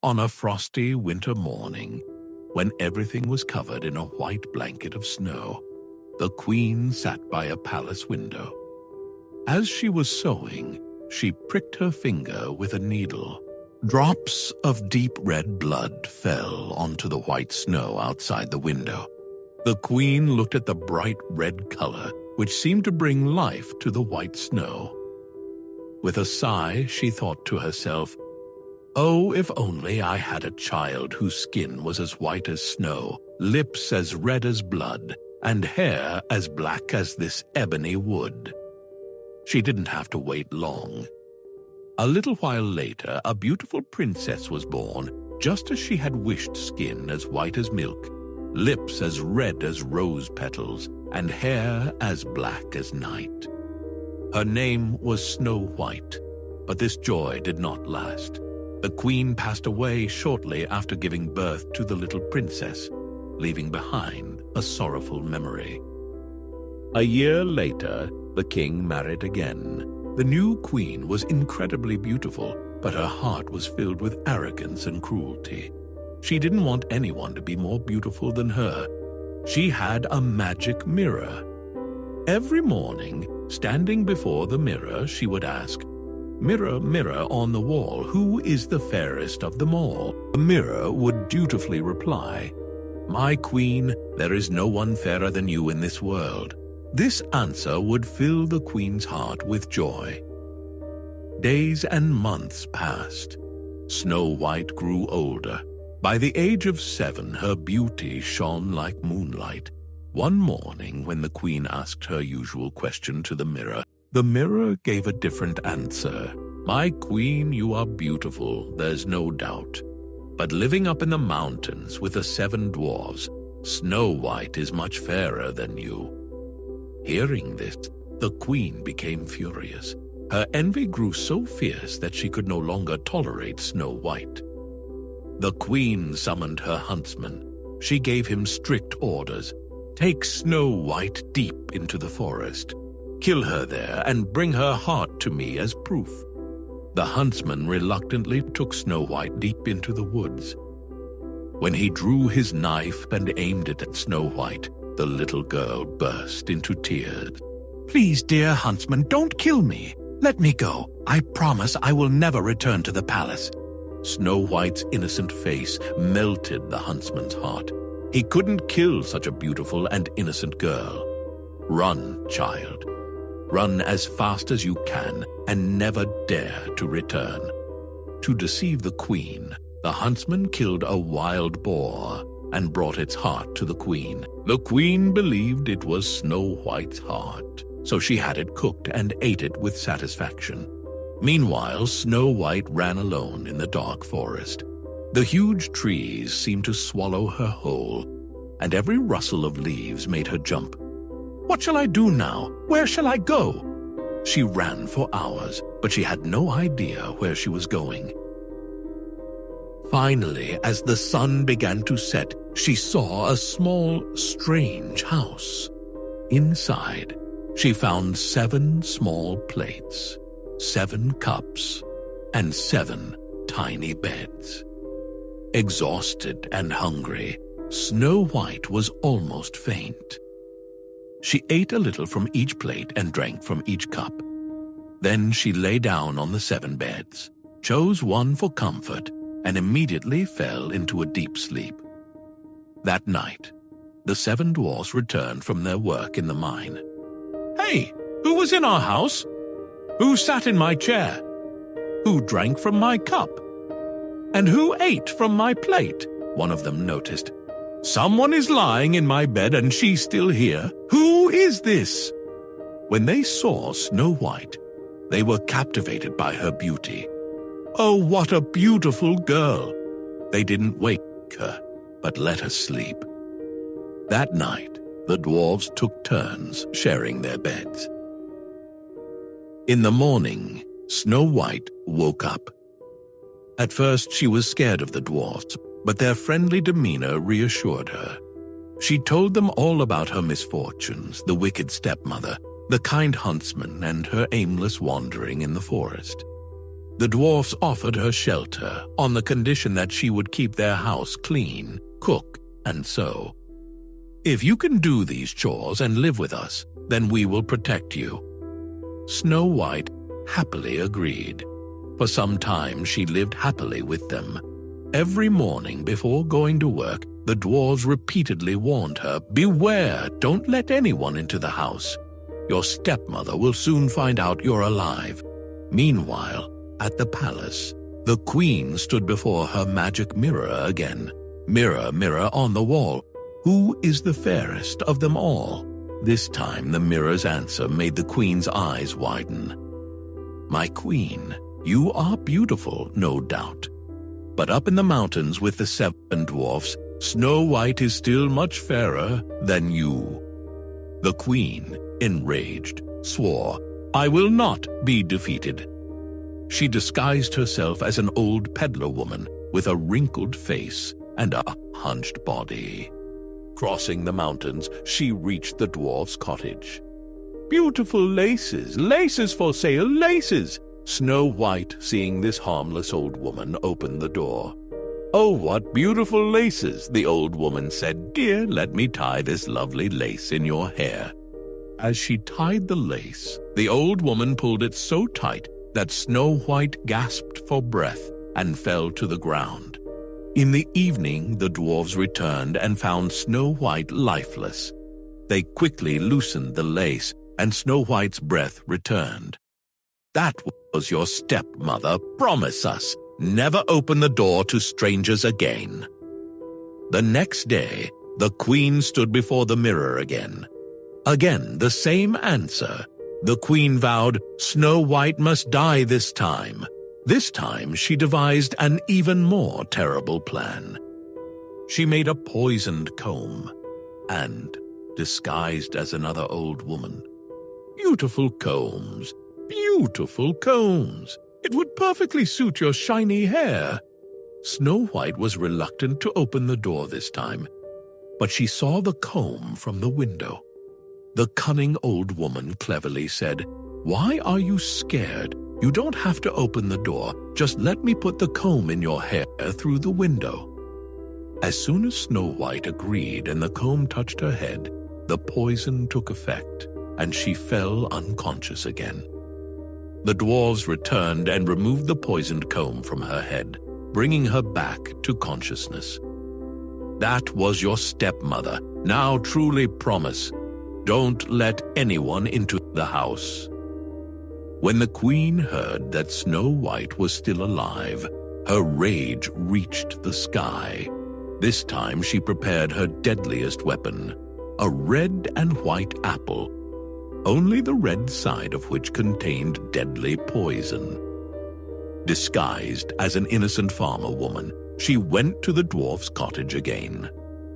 On a frosty winter morning, when everything was covered in a white blanket of snow, the queen sat by a palace window. As she was sewing, she pricked her finger with a needle. Drops of deep red blood fell onto the white snow outside the window. The queen looked at the bright red color, which seemed to bring life to the white snow. With a sigh, she thought to herself, "Oh, if only I had a child whose skin was as white as snow, lips as red as blood, and hair as black as this ebony wood." She didn't have to wait long. A little while later, a beautiful princess was born, just as she had wished, skin as white as milk, lips as red as rose petals, and hair as black as night. Her name was Snow White, but this joy did not last. The queen passed away shortly after giving birth to the little princess, leaving behind a sorrowful memory. A year later, the king married again. The new queen was incredibly beautiful, but her heart was filled with arrogance and cruelty. She didn't want anyone to be more beautiful than her. She had a magic mirror. Every morning, standing before the mirror, she would ask, "Mirror, mirror on the wall, who is the fairest of them all?" The mirror would dutifully reply, "My queen, there is no one fairer than you in this world." This answer would fill the queen's heart with joy. Days and months passed. Snow White grew older. By the age of 7, her beauty shone like moonlight. One morning, when the queen asked her usual question to the mirror gave a different answer. "My queen, you are beautiful, there's no doubt. But living up in the mountains with the 7 dwarves, Snow White is much fairer than you." Hearing this, the queen became furious. Her envy grew so fierce that she could no longer tolerate Snow White. The queen summoned her huntsman. She gave him strict orders. "Take Snow White deep into the forest. Kill her there and bring her heart to me as proof." The huntsman reluctantly took Snow White deep into the woods. When he drew his knife and aimed it at Snow White, the little girl burst into tears. "Please, dear huntsman, don't kill me. Let me go. I promise I will never return to the palace." Snow White's innocent face melted the huntsman's heart. He couldn't kill such a beautiful and innocent girl. "Run, child. Run as fast as you can and never dare to return." To deceive the queen, the huntsman killed a wild boar and brought its heart to the queen. The queen believed it was Snow White's heart, so she had it cooked and ate it with satisfaction. Meanwhile, Snow White ran alone in the dark forest. The huge trees seemed to swallow her whole, and every rustle of leaves made her jump. "What shall I do now? Where shall I go?" She ran for hours, but she had no idea where she was going. Finally, as the sun began to set, she saw a small, strange house. Inside, she found 7 small plates, 7 cups, and 7 tiny beds. Exhausted and hungry, Snow White was almost faint. She ate a little from each plate and drank from each cup. Then she lay down on the 7 beds, chose one for comfort, and immediately fell into a deep sleep. That night, the 7 dwarfs returned from their work in the mine. "Hey, who was in our house? Who sat in my chair? Who drank from my cup? And who ate from my plate?" One of them noticed. "Someone is lying in my bed and she's still here. Who is this?" When they saw Snow White, they were captivated by her beauty. Oh, what a beautiful girl! They didn't wake her, but let her sleep. That night, the dwarves took turns sharing their beds. In the morning, Snow White woke up. At first, she was scared of the dwarfs, but their friendly demeanor reassured her. She told them all about her misfortunes, the wicked stepmother, the kind huntsman, and her aimless wandering in the forest. The dwarfs offered her shelter on the condition that she would keep their house clean, cook, and sew. "If you can do these chores and live with us, then we will protect you." Snow White happily agreed. For some time she lived happily with them. Every morning before going to work, the dwarves repeatedly warned her, "Beware, don't let anyone into the house. Your stepmother will soon find out you're alive." Meanwhile, at the palace, the queen stood before her magic mirror again. "Mirror, mirror on the wall, who is the fairest of them all?" This time the mirror's answer made the queen's eyes widen. "My queen, you are beautiful, no doubt. But up in the mountains with the 7 dwarfs, Snow White is still much fairer than you." The queen, enraged, swore, "I will not be defeated." She disguised herself as an old peddler woman with a wrinkled face and a hunched body. Crossing the mountains, she reached the dwarf's cottage. "Beautiful laces, laces for sale, laces!" Snow White, seeing this harmless old woman, opened the door. "Oh, what beautiful laces," the old woman said. "Dear, let me tie this lovely lace in your hair." As she tied the lace, the old woman pulled it so tight that Snow White gasped for breath and fell to the ground. In the evening, the dwarves returned and found Snow White lifeless. They quickly loosened the lace, and Snow White's breath returned. "That was your stepmother. Promise us, never open the door to strangers again." The next day, the queen stood before the mirror again. Again, the same answer. The queen vowed Snow White must die this time. This time she devised an even more terrible plan. She made a poisoned comb and, disguised as another old woman, "Beautiful combs, beautiful combs. It would perfectly suit your shiny hair." Snow White was reluctant to open the door this time, but she saw the comb from the window. The cunning old woman cleverly said, "Why are you scared? You don't have to open the door. Just let me put the comb in your hair through the window." As soon as Snow White agreed and the comb touched her head, the poison took effect, and she fell unconscious again. The dwarves returned and removed the poisoned comb from her head, bringing her back to consciousness. "That was your stepmother. Now truly promise. Don't let anyone into the house." When the queen heard that Snow White was still alive, her rage reached the sky. This time she prepared her deadliest weapon, a red and white apple, only the red side of which contained deadly poison. Disguised as an innocent farmer woman, she went to the dwarf's cottage again.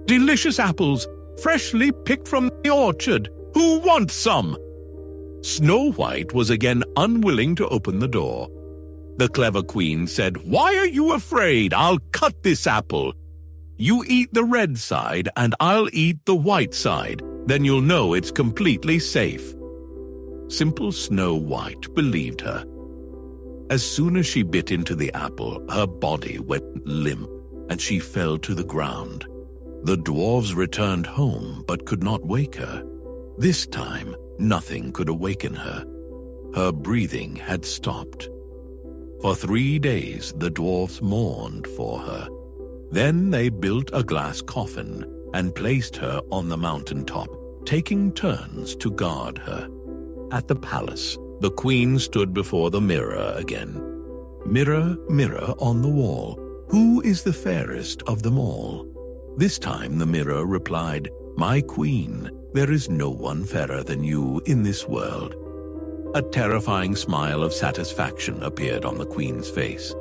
"Delicious apples, freshly picked from the orchard. Who wants some?" Snow White was again unwilling to open the door. The clever queen said, "Why are you afraid? I'll cut this apple. You eat the red side and I'll eat the white side. Then you'll know it's completely safe." Simple Snow White believed her. As soon as she bit into the apple, her body went limp and she fell to the ground. The dwarves returned home but could not wake her. This time, nothing could awaken her. Her breathing had stopped. For 3 days, the dwarves mourned for her. Then they built a glass coffin and placed her on the mountain top, taking turns to guard her. At the palace, the queen stood before the mirror again. "Mirror, mirror on the wall, who is the fairest of them all?" This time the mirror replied, "My queen, there is no one fairer than you in this world." A terrifying smile of satisfaction appeared on the queen's face.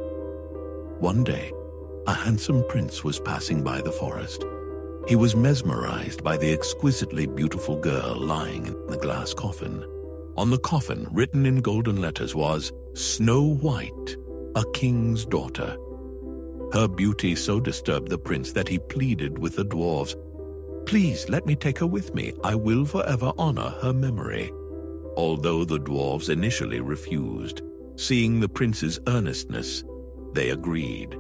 One day, a handsome prince was passing by the forest. He was mesmerized by the exquisitely beautiful girl lying in the glass coffin. On the coffin, written in golden letters, was Snow White, a king's daughter. Her beauty so disturbed the prince that he pleaded with the dwarves, "Please let me take her with me. I will forever honor her memory." Although the dwarves initially refused, Seeing the prince's earnestness, they agreed.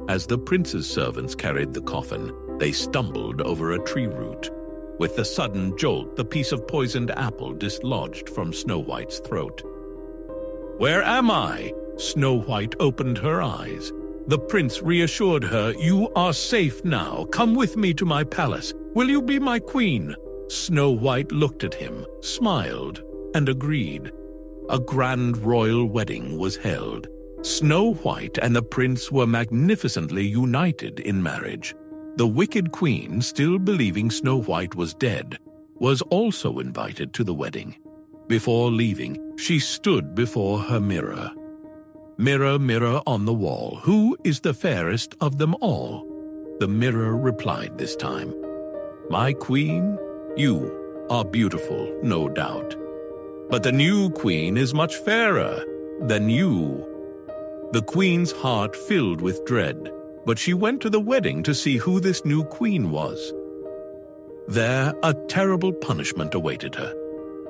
As the prince's servants carried the coffin, they stumbled over a tree root. With a sudden jolt, the piece of poisoned apple dislodged from Snow White's throat. "Where am I?" Snow White opened her eyes. The prince reassured her, "You are safe now. Come with me to my palace. Will you be my queen?" Snow White looked at him, smiled, and agreed. A grand royal wedding was held. Snow White and the prince were magnificently united in marriage. The wicked queen, still believing Snow White was dead, was also invited to the wedding. Before leaving, she stood before her mirror. "Mirror, mirror on the wall, who is the fairest of them all?" The mirror replied this time, "My queen, you are beautiful, no doubt. But the new queen is much fairer than you." The queen's heart filled with dread, but she went to the wedding to see who this new queen was. There, a terrible punishment awaited her.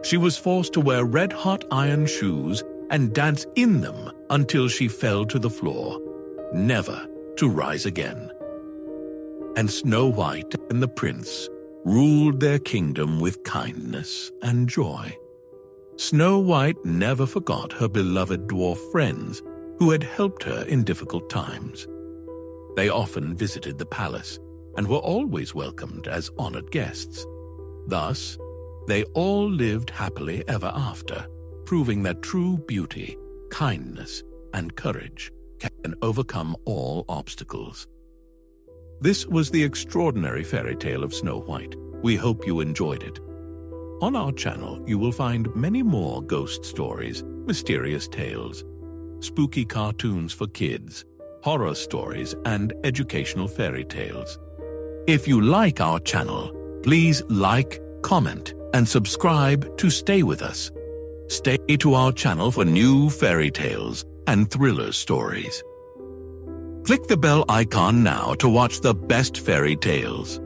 She was forced to wear red-hot iron shoes and dance in them until she fell to the floor, never to rise again. And Snow White and the prince ruled their kingdom with kindness and joy. Snow White never forgot her beloved dwarf friends who had helped her in difficult times. They often visited the palace and were always welcomed as honored guests. Thus, they all lived happily ever after, proving that true beauty, kindness, and courage can overcome all obstacles. This was the extraordinary fairy tale of Snow White. We hope you enjoyed it. On our channel, you will find many more ghost stories, mysterious tales, spooky cartoons for kids, horror stories, and educational fairy tales. If you like our channel, please like, comment, and subscribe to stay with us. Stay to our channel for new fairy tales and thriller stories. Click the bell icon now to watch the best fairy tales.